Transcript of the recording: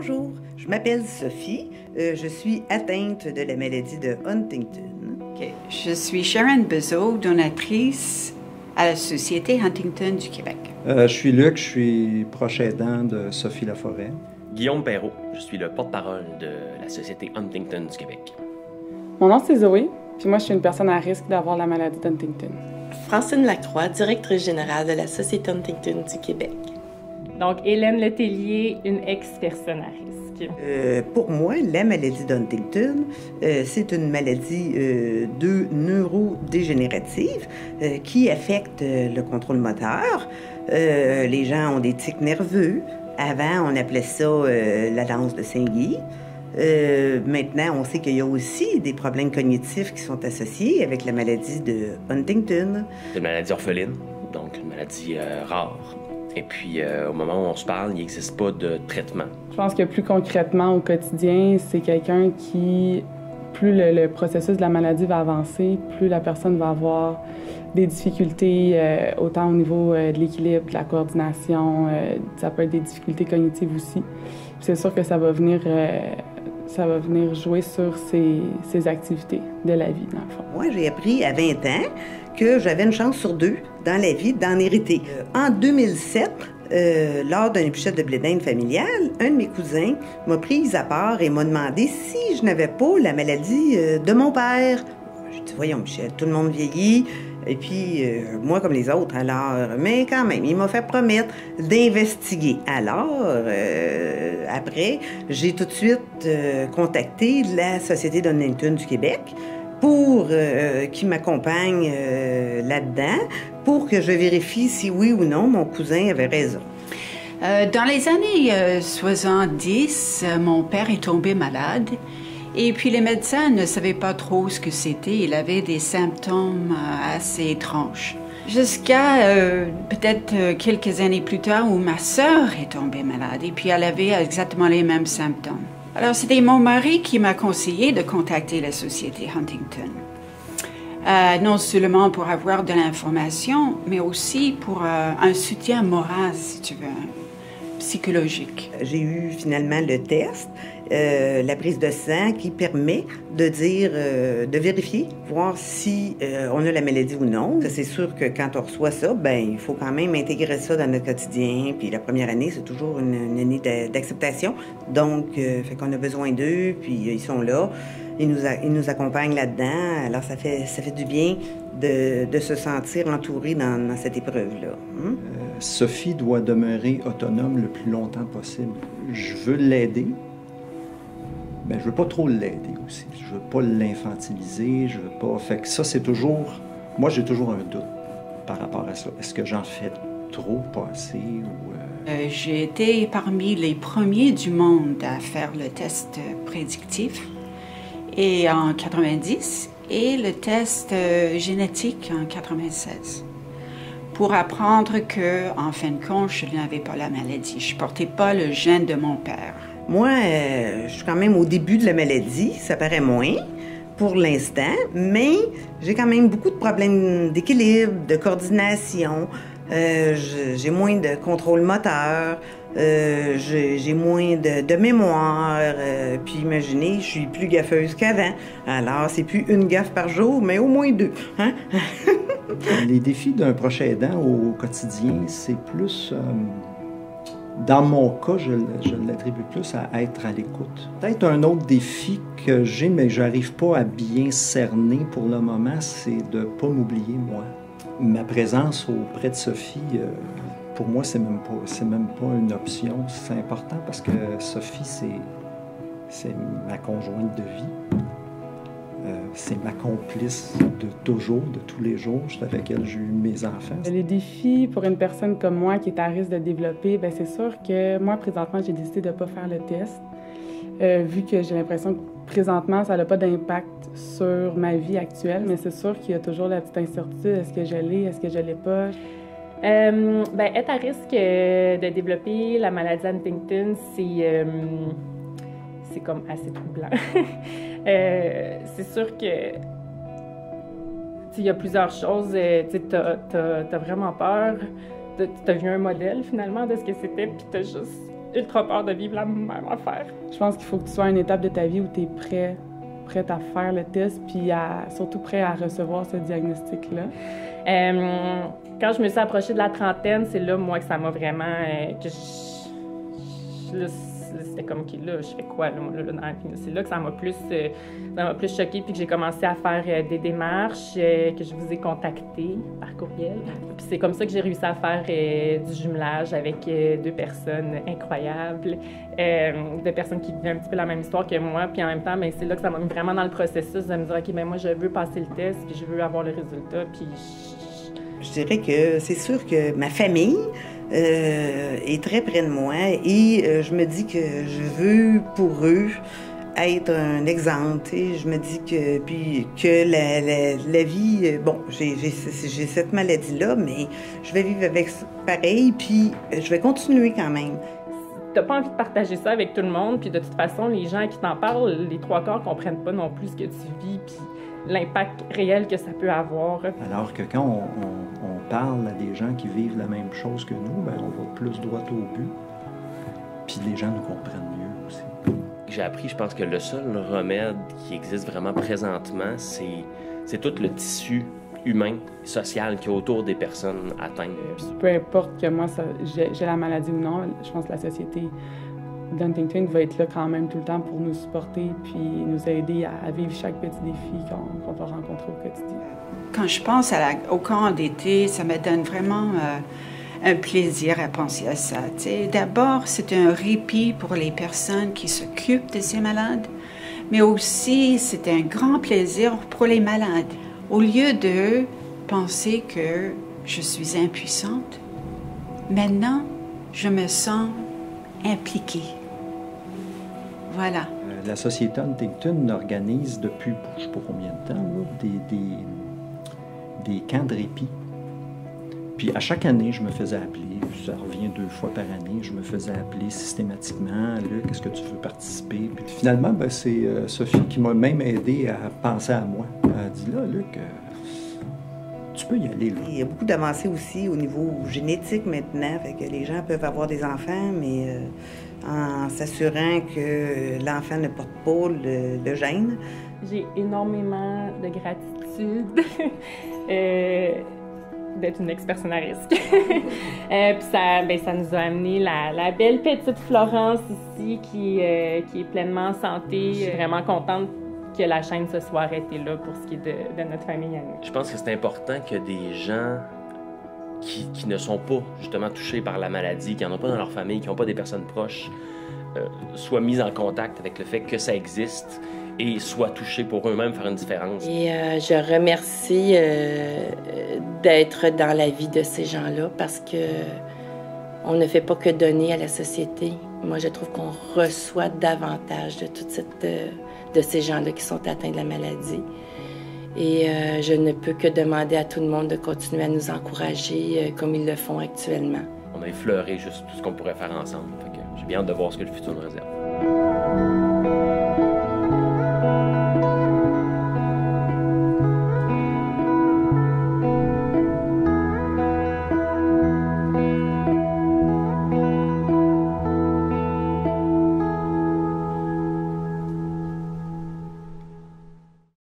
Bonjour, je m'appelle Sophie. Je suis atteinte de la maladie de Huntington. Okay. Je suis Sharon Bezeau, donatrice à la Société Huntington du Québec. Je suis Luc, je suis proche aidant de Sophie Laforêt. Guillaume Perrault, je suis le porte-parole de la Société Huntington du Québec. Mon nom c'est Zoé, puis moi je suis une personne à risque d'avoir la maladie d'Huntington. Francine Lacroix, directrice générale de la Société Huntington du Québec. Donc, Hélène Letellier, une ex-personne à risque. Pour moi, la maladie d'Huntington, c'est une maladie neurodégénérative qui affecte le contrôle moteur. Les gens ont des tics nerveux. Avant, on appelait ça la danse de Saint-Guy. Maintenant, on sait qu'il y a aussi des problèmes cognitifs qui sont associés avec la maladie de Huntington. C'est une maladie orpheline, donc une maladie rare. Et puis, au moment où on se parle, il n'existe pas de traitement. Je pense que plus concrètement, au quotidien, c'est quelqu'un qui, plus le processus de la maladie va avancer, plus la personne va avoir des difficultés, autant au niveau de l'équilibre, de la coordination, ça peut être des difficultés cognitives aussi. C'est sûr que ça va venir jouer sur ses activités de la vie, dans le fond. Moi, j'ai appris à 20 ans que j'avais une chance sur deux dans la vie d'en hériter. En 2007, lors d'un épluchette de blé d'Inde familial, un de mes cousins m'a prise à part et m'a demandé si je n'avais pas la maladie de mon père. J'ai dit, voyons Michel, tout le monde vieillit, et puis moi comme les autres, alors, mais quand même, il m'a fait promettre d'investiguer. Alors, après, j'ai tout de suite contacté la Société d'Huntington du Québec pour qui m'accompagne là-dedans, pour que je vérifie si oui ou non mon cousin avait raison. Dans les années 70, mon père est tombé malade. Et puis les médecins ne savaient pas trop ce que c'était. Il avait des symptômes assez étranges. Jusqu'à peut-être quelques années plus tard où ma sœur est tombée malade et puis elle avait exactement les mêmes symptômes. Alors c'était mon mari qui m'a conseillé de contacter la Société Huntington. Non seulement pour avoir de l'information, mais aussi pour un soutien moral, si tu veux, psychologique. J'ai eu finalement le test, la prise de sang qui permet de dire, de vérifier, voir si on a la maladie ou non. C'est sûr que quand on reçoit ça, ben il faut quand même intégrer ça dans notre quotidien. Puis la première année, c'est toujours une année d'acceptation. Donc, fait qu'on a besoin d'eux, puis ils sont là. Ils nous accompagnent là-dedans. Alors, ça fait du bien de se sentir entouré dans cette épreuve-là. Sophie doit demeurer autonome le plus longtemps possible. Je veux l'aider, mais je veux pas trop l'aider aussi. Je veux pas l'infantiliser, je veux pas... Fait que ça, c'est toujours... Moi, j'ai toujours un doute par rapport à ça. Est-ce que j'en fais trop, pas assez, ou... J'ai été parmi les premiers du monde à faire le test prédictif et en 90 et le test génétique en 96 pour apprendre que, en fin de compte, je n'avais pas la maladie. Je portais pas le gène de mon père. Moi, je suis quand même au début de la maladie, ça paraît moins pour l'instant, mais j'ai quand même beaucoup de problèmes d'équilibre, de coordination. J'ai moins de contrôle moteur, j'ai moins de mémoire, puis imaginez, je suis plus gaffeuse qu'avant. Alors, c'est plus une gaffe par jour, mais au moins deux. Hein? Les défis d'un proche aidant au quotidien, c'est plus... dans mon cas, je l'attribue plus à être à l'écoute. Peut-être un autre défi que j'ai, mais je n'arrive pas à bien cerner pour le moment, c'est de ne pas m'oublier, moi. Ma présence auprès de Sophie, pour moi, c'est même pas une option. C'est important parce que Sophie, c'est ma conjointe de vie. C'est ma complice de toujours, de tous les jours. Je suis avec elle, j'ai eu mes enfants. Les défis pour une personne comme moi qui est à risque de développer, bien, c'est sûr que moi, présentement, j'ai décidé de ne pas faire le test, vu que j'ai l'impression que présentement, ça n'a pas d'impact sur ma vie actuelle, mais c'est sûr qu'il y a toujours la petite incertitude. Est-ce que je l'ai? Est-ce que je ne l'ai pas? Ben, être à risque de développer la maladie Huntington, c'est comme assez troublant. C'est sûr que il y a plusieurs choses. Tu as vraiment peur. Tu as vu un modèle finalement de ce que c'était, puis tu as juste ultra peur de vivre la même affaire. Je pense qu'il faut que tu sois à une étape de ta vie où tu es prête à faire le test, puis surtout prêt à recevoir ce diagnostic-là. Quand je me suis approchée de la trentaine, c'est là, moi, que ça m'a vraiment... c'était comme, OK, là, je fais quoi, là, dans la vie? C'est là que ça m'a plus choquée, puis que j'ai commencé à faire des démarches, que je vous ai contactées par courriel. Puis c'est comme ça que j'ai réussi à faire du jumelage avec 2 personnes incroyables, 2 personnes qui vivaient un petit peu la même histoire que moi, puis en même temps, bien, c'est là que ça m'a mis vraiment dans le processus de me dire, OK, bien, moi, je veux passer le test, puis je veux avoir le résultat, puis... Je dirais que c'est sûr que ma famille est très près de moi et je me dis que je veux pour eux être un exemple. Je me dis que la vie, bon, j'ai cette maladie-là, mais je vais vivre avec pareil, puis je vais continuer quand même. T'as pas envie de partager ça avec tout le monde, puis de toute façon, les gens qui t'en parlent, les 3/4 comprennent pas non plus ce que tu vis, puis l'impact réel que ça peut avoir. Alors que quand on parle à des gens qui vivent la même chose que nous, bien, on va plus droit au but, puis les gens nous comprennent mieux aussi. J'ai appris, je pense que le seul remède qui existe vraiment présentement, c'est tout le tissu humain, social qui est autour des personnes atteintes. Peu importe que moi, j'ai la maladie ou non, je pense que la société d'Huntington va être là quand même tout le temps pour nous supporter puis nous aider à vivre chaque petit défi qu'on va rencontrer au quotidien. Quand je pense au camp d'été, ça me donne vraiment un plaisir à penser à ça. D'abord, c'est un répit pour les personnes qui s'occupent de ces malades, mais aussi c'est un grand plaisir pour les malades. Au lieu de penser que je suis impuissante, maintenant, je me sens impliquée. Voilà. La Société Huntington organise depuis, je ne sais pas combien de temps, là, des camps de répit. Puis à chaque année, je me faisais appeler, ça revient 2 fois par année, je me faisais appeler systématiquement, Luc, est-ce que tu veux participer? Puis finalement, ben, c'est Sophie qui m'a même aidé à penser à moi. Elle a dit, là, Luc, tu peux y aller. Là. Il y a beaucoup d'avancées aussi au niveau génétique maintenant, fait que les gens peuvent avoir des enfants, mais en s'assurant que l'enfant ne porte pas le gène. J'ai énormément de gratitude d'être une ex-personne à risque. Puis ça nous a amené la belle petite Florence ici qui est pleinement en santé. Je suis vraiment contente que la chaîne se soit arrêtée là pour ce qui est de notre famille à nous. Je pense que c'est important que des gens qui ne sont pas justement touchés par la maladie, qui n'en ont pas dans leur famille, qui n'ont pas des personnes proches, soient mis en contact avec le fait que ça existe et soient touchés pour eux-mêmes, faire une différence. Et je remercie d'être dans la vie de ces gens-là parce que on ne fait pas que donner à la société. Moi, je trouve qu'on reçoit davantage de ces gens-là qui sont atteints de la maladie. Et je ne peux que demander à tout le monde de continuer à nous encourager comme ils le font actuellement. On a effleuré juste tout ce qu'on pourrait faire ensemble. J'ai bien hâte de voir ce que le futur nous réserve.